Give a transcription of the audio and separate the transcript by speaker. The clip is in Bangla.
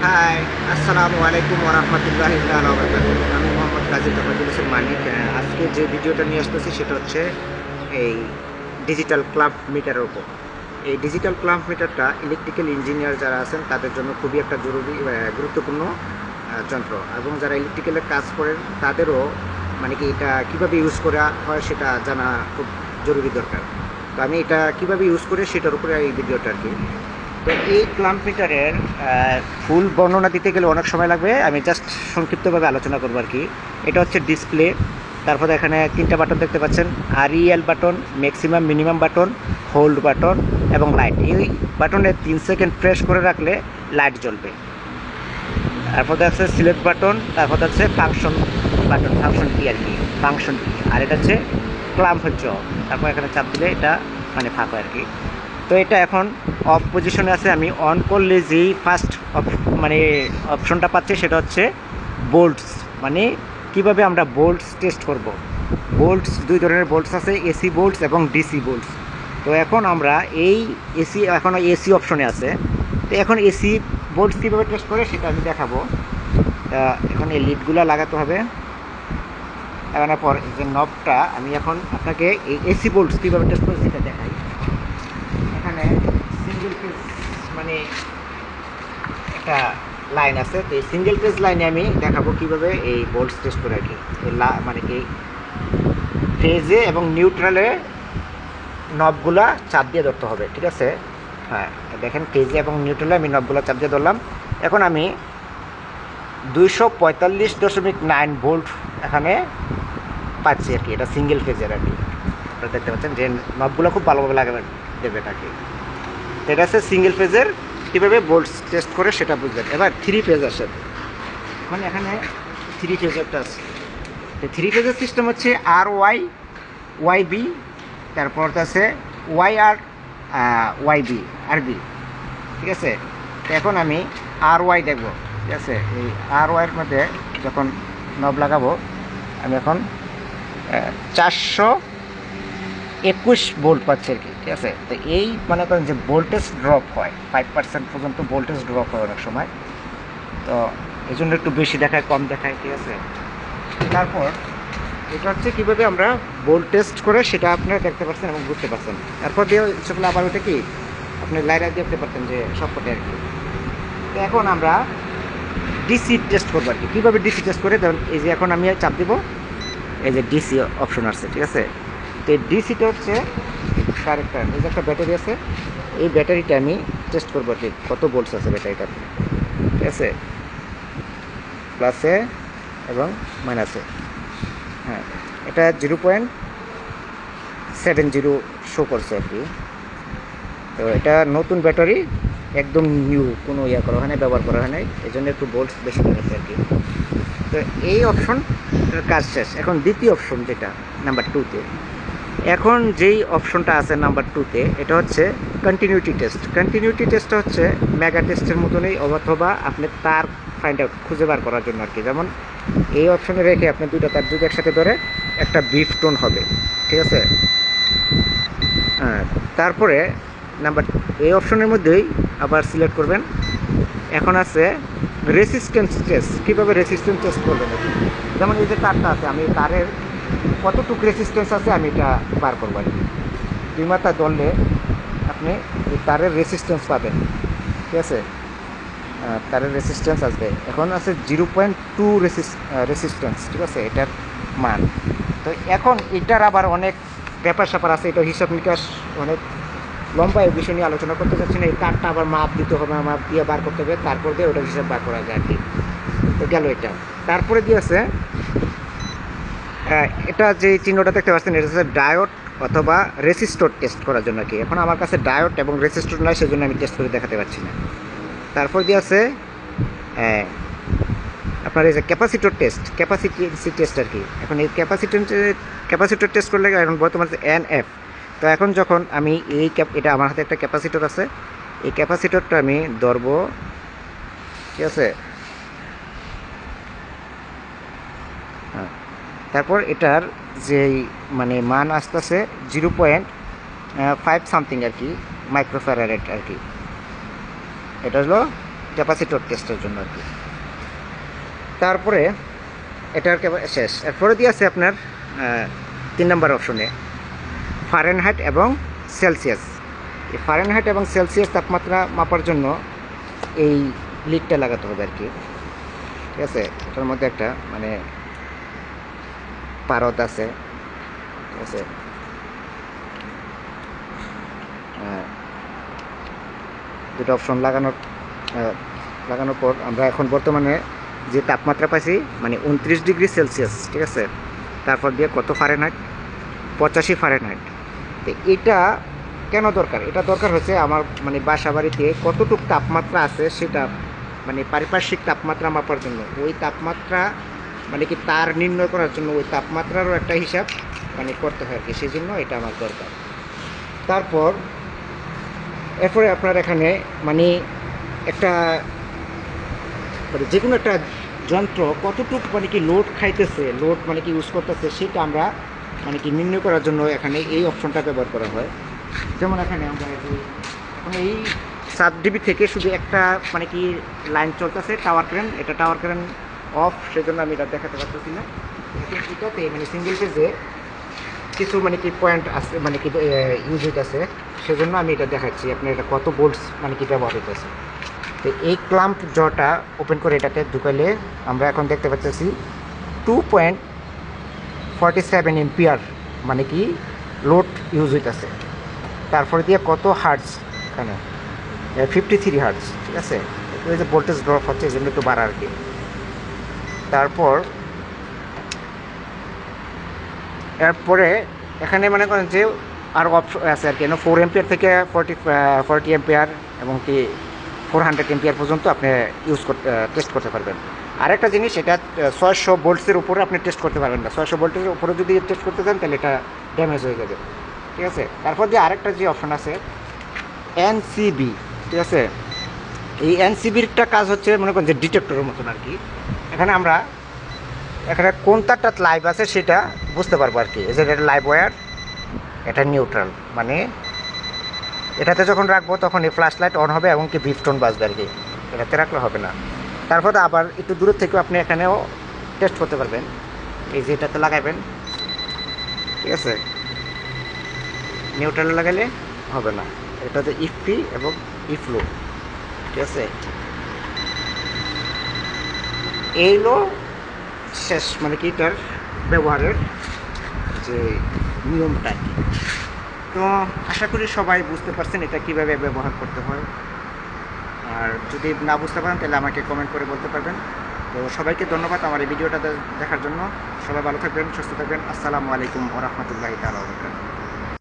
Speaker 1: হাই, আসসালামু আলাইকুম ওরহমতুল্লাহি তাআলা ওয়া বারাকাতুহু। আমি মোহাম্মদ কাজী তফাজ্জল হোসেন মানিক। আজকে যে ভিডিওটা নিয়ে আসতেছি সেটা হচ্ছে এই ডিজিটাল ক্লাব মিটারের উপর। এই ডিজিটাল ক্লাব মিটারটা ইলেকট্রিক্যাল ইঞ্জিনিয়ার যারা আছেন তাদের জন্য খুবই একটা জরুরি গুরুত্বপূর্ণ যন্ত্র, এবং যারা ইলেকট্রিক্যালের কাজ করেন তাদেরও মানে কি এটা কীভাবে ইউজ করা হয় সেটা জানা খুব জরুরি দরকার। তো আমি এটা কীভাবে ইউজ করি সেটার উপরে এই ভিডিওটা আর কি। তো এই ক্লাম্প মিটারের ফুল বর্ণনা দিতে গেলে অনেক সময় লাগবে, আমি জাস্ট সংক্ষিপ্তভাবে আলোচনা করবো আর কি। এটা হচ্ছে ডিসপ্লে, তারপরে এখানে তিনটা বাটন দেখতে পাচ্ছেন, REL button, maximum minimum button, hold button এবং লাইট। এই বাটনে 3 সেকেন্ড প্রেস করে রাখলে লাইট জ্বলবে। তারপর আছে সিলেক্ট বাটন, তারপর আছে ফাংশন বাটন, ফাংশন কি আর কি, ফাংশন কি, আর এটা হচ্ছে ক্লাম্প হচ্ছে অফ। তারপর এখানে চাপ দিলে এটা মানে ফাঁকা আর কি। তো এটা এখন অফ পজিশনে আছে। আমি অন করলে যেই ফার্স্ট মানে অপশনটা পাচ্ছি সেটা হচ্ছে বোল্টস, মানে কিভাবে আমরা বোল্টস টেস্ট করব। বোল্টস দুই ধরনের বোল্টস আছে, এসি বোল্টস এবং ডিসি বোল্টস। তো এখন আমরা এই এসি, এখন এসি অপশনে আছে। তো এখন এসি বোল্টস কীভাবে টেস্ট করে সেটা আমি দেখাবো। এখন এই লিডগুলো লাগাতে হবে। লাগানোর পর যে নবটা আমি এখন আপনাকে এই এসি বোল্টস কীভাবে টেস্ট করে সেটা দেখাই। এখানে সিঙ্গেল পেজ মানে একটা লাইন আছে, তো এই সিঙ্গেল পেজ লাইনে আমি দেখাবো কীভাবে এই বোল্টস টেস্ট করে আর কি। মানে কি ফেজে এবং নিউট্রালে নবগুলা চাপ দিয়ে ধরতে হবে, ঠিক আছে। হ্যাঁ, দেখেন ফেজে এবং নিউট্রালে আমি নবগুলা চাপ দিয়ে ধরলাম। এখন আমি 245.9 ভোল্ট এখানে পাচ্ছি আর কি। এটা সিঙ্গেল ফেজের আর কি। আপনারা দেখতে পাচ্ছেন যে নবগুলো খুব ভালোভাবে লাগাবেন, দেবে আর কি। তো এটা হচ্ছে সিঙ্গেল ফেজের, কীভাবে ভোল্টস টেস্ট করে সেটা বুঝবেন। এবার 3 ফেজ আসে, মানে এখানে 3 ফেজেরটা আছে। তো 3 ফেজের সিস্টেম হচ্ছে RY YB, তারপর আছে YR YB, ঠিক আছে। তো এখন আমি RY দেখব, ঠিক আছে। এই RYর মধ্যে যখন নব লাগাবো আমি এখন 421 ভোল্ট পাচ্ছি আর কি, ঠিক আছে। তো এই মনে করেন যে ভোল্টেজ ড্রপ হয় 5% পর্যন্ত, ভোল্টেজ ড্রপ হয় অনেক সময়। তো এই জন্য একটু বেশি দেখায় কম দেখায়, ঠিক আছে। তারপর এটা হচ্ছে কীভাবে আমরা ভোল্ট টেস্ট করে সেটা আপনারা দেখতে পাচ্ছেন এবং বুঝতে পারছেন। তারপর দিয়ে সেগুলো আবার ওইটা কি আপনি লাইনে দেখতে পাচ্ছেন যে সবকটাই আর কি। তো এখন আমরা ডিসি টেস্ট করবো আর কি। কীভাবে ডিসি টেস্ট করে, ধরুন এই যে এখন আমি চাপ দিব, এই যে ডিসি অপশন আসছে, ঠিক আছে। তো এই ডিসিটা হচ্ছে কারেক্ট কারেন্ট, এই যে একটা ব্যাটারি আছে, এই ব্যাটারিটা আমি টেস্ট করবো আর কি, কত ভোল্টস আছে ব্যাটারিটা, ঠিক আছে, প্লাসে এবং মাইনাসে। হ্যাঁ, এটা 0.70 শো করছে আর কি। তো এটা নতুন ব্যাটারি, একদম নিউ, কোনো করা হয় না, ব্যবহার করা হয় নাই, এই জন্য একটু ভোল্টস বেশি দেখাচ্ছে আর কি। তো এই অপশন কাজ শেষ। এখন দ্বিতীয় অপশন যেটা নাম্বার 2তে, এখন যেই অপশনটা আছে নাম্বার 2তে, এটা হচ্ছে কন্টিনিউটি টেস্ট। কন্টিনিউটি টেস্টটা হচ্ছে মেগা টেস্টের মতনই, অথবা আপনি তার ফাইন্ড আউট খুঁজে বার করার জন্য আর কি। যেমন এই অপশনে রেখে আপনি দুইটা তার যদি একসাথে ধরে একটা বিফ টোন হবে, ঠিক আছে। হ্যাঁ, তারপরে নাম্বার এই অপশনের মধ্যেই আবার সিলেক্ট করবেন। এখন আছে রেসিস্ট্যান্স টেস্ট। কীভাবে রেসিস্ট্যান্স টেস্ট করবেন, যেমন এই যে তারটা আছে, আমি তারের কতটুকু রেসিস্ট্যান্স আছে আমি এটা বার করবো আর কি। 2 মাথা ধরলে আপনি এই তারের রেসিস্ট্যান্স পাবেন, ঠিক আছে। তারের রেসিস্ট্যান্স আসবে, এখন আছে 0.2 রেসিস্ট্যান্স, ঠিক আছে, এটার মান। তো এখন এটার আবার অনেক ব্যাপার স্যাপার আছে, এটা হিসাব নিকাশ অনেক লম্বা, এই বিষয় নিয়ে আলোচনা করতে চাচ্ছি না। এই তারটা আবার মাপ দিতে হবে, মাপ দিয়ে বার করতে হবে, তারপর দিয়ে ওটা হিসাব বার করা যায় আর কি। তো গেল এটা। তারপরে দিয়েছে এটা যে চিহ্নটা দেখতে পাচ্ছেন, এটা হচ্ছে ডায়োড অথবা রেসিস্টর টেস্ট করার জন্য কি। এখন আমার কাছে ডায়োড এবং রেসিস্টর নয়, সেজন্য আমি টেস্ট করে দেখাতে পারছি না। তারপর দিয়ে আছে আপনার এই যে ক্যাপাসিটর টেস্ট, ক্যাপাসিটি টেস্ট আর কি। এখন এই ক্যাপাসিটর টেস্ট করলে এখন বর্তমানে NF। তো এখন যখন আমি এটা আমার হাতে একটা ক্যাপাসিটর আছে, এই ক্যাপাসিটরটা আমি ধরবো, ঠিক আছে। হ্যাঁ, তারপর এটার যেই মানে মান আসতেছে 0.5 সামথিং আর কি, মাইক্রোফ্যারাড আর কি। এটা হলো ক্যাপাসিটর টেস্টের জন্য আর কি। তারপরে এটার শেষ, এরপরে দিয়ে আছে আপনার 3 নম্বর অপশনে ফারেনহাইট এবং সেলসিয়াস। এই ফারেনহাইট এবং সেলসিয়াস তাপমাত্রা মাপার জন্য এই লিডটা লাগাতে হবে আর কি, ঠিক আছে। এটার মধ্যে একটা মানে পারদ আছে, ঠিক আছে। দুটো অপশন লাগানোর পর আমরা এখন বর্তমানে যে তাপমাত্রা পাইছি মানে 29 ডিগ্রি সেলসিয়াস, ঠিক আছে। তারপর দিয়ে কত ফারেনহাইট, 85 ফারেনহাইট। তো এটা কেন দরকার? এটা দরকার হচ্ছে আমার মানে বাসা বাড়িতে কতটুকু তাপমাত্রা আছে সেটা মানে পারিপার্শ্বিক তাপমাত্রা মাপার জন্য, ওই তাপমাত্রা মানে কি তার নির্ণয় করার জন্য ওই তাপমাত্রারও একটা হিসাব মানে করতে হয় আর কি, সেই জন্য এটা আমার দরকার। তারপর এরপরে আপনার এখানে মানে একটা মানে যে কোনো একটা যন্ত্র কতটুকু মানে কি লোড খাইতেছে, লোড মানে কি ইউজ করতেছে, সেটা আমরা মানে কি নির্ণয় করার জন্য এখানে এই অপশনটা ব্যবহার করা হয়। যেমন এখানে আমরা এখন এই সাব ডিবি থেকে শুধু একটা মানে কি লাইন চলতেছে টাওয়ার ক্রেন, এটা টাওয়ার ক্রেন অফ, সেজন্য আমি এটা দেখাতে পারতেছি না। এটাতে মানে সিঙ্গেল পেজে কিছু মানে কি পয়েন্ট আছে মানে কি ইউজ হইতেছে, সেজন্য আমি এটা দেখাচ্ছি আপনার এটা কত ভোল্টস মানে কি ব্যবহার হইতেছে। তো এই ক্লাম্প জটা ওপেন করে এটাতে ঢুকাইলে আমরা এখন দেখতে পাচ্ছি 2.47 এম্পিয়ার মানে কি লোড ইউজ হইতেছে। তারপরে দিয়ে কত হার্টস, এখানে 53 হার্টস, ঠিক আছে। ওই যে ভোল্টেজ ড্রপ হচ্ছে এই জন্য একটু বাড়া আর কি। তারপর এরপরে এখানে মনে করেন যে আরও অপশন আছে আর কি, 4 এম্পিয়ার থেকে 40 এম্পিয়ার এবং কি 400 এম্পিয়ার পর্যন্ত আপনি টেস্ট করতে পারবেন। আরেকটা জিনিস, এটা 600 ভোল্টসের উপরে আপনি টেস্ট করতে পারবেন না। 600 ভোল্টের উপরে যদি টেস্ট করতে চান তাহলে এটা ড্যামেজ হয়ে যাবে, ঠিক আছে। তারপর যে আরেকটা যে অপশন আছে এনসিবি, ঠিক আছে। এই এনসিবিরটা কাজ হচ্ছে মনে করেন যে ডিটেক্টরের মতন আর কি। এখানে আমরা এখানে কোন তারটা লাইভ আছে সেটা বুঝতে পারবো আর কি। এই যে এটা লাইভ ওয়্যার, এটা নিউট্রাল, মানে এটাতে যখন রাখবো তখন এই ফ্ল্যাশ লাইট অন হবে এবং কি বিপটোন বাজবে আর কি, এটাতে রাখলে হবে না। তারপর আবার একটু দূরের থেকেও আপনি এখানেও টেস্ট করতে পারবেন। এই যে এটাতে লাগাবেন, ঠিক আছে, নিউট্রাল লাগালে হবে না, এটাতে ইফপি এবং ইফ্লো, ঠিক আছে। এইগুলো শেষ মানে কি এটার ব্যবহারের যে নিয়মটা। তো আশা করি সবাই বুঝতে পারছেন এটা কিভাবে ব্যবহার করতে হয়। আর যদি না বুঝতে পারেন তাহলে আমাকে কমেন্ট করে বলতে পারবেন। তো সবাইকে ধন্যবাদ আমার এই ভিডিওটা দেখার জন্য। সবাই ভালো থাকবেন, সুস্থ থাকবেন। আসসালামু আলাইকুম ওয়া রাহমাতুল্লাহি তাআলা ওয়া বারাকাতুহু।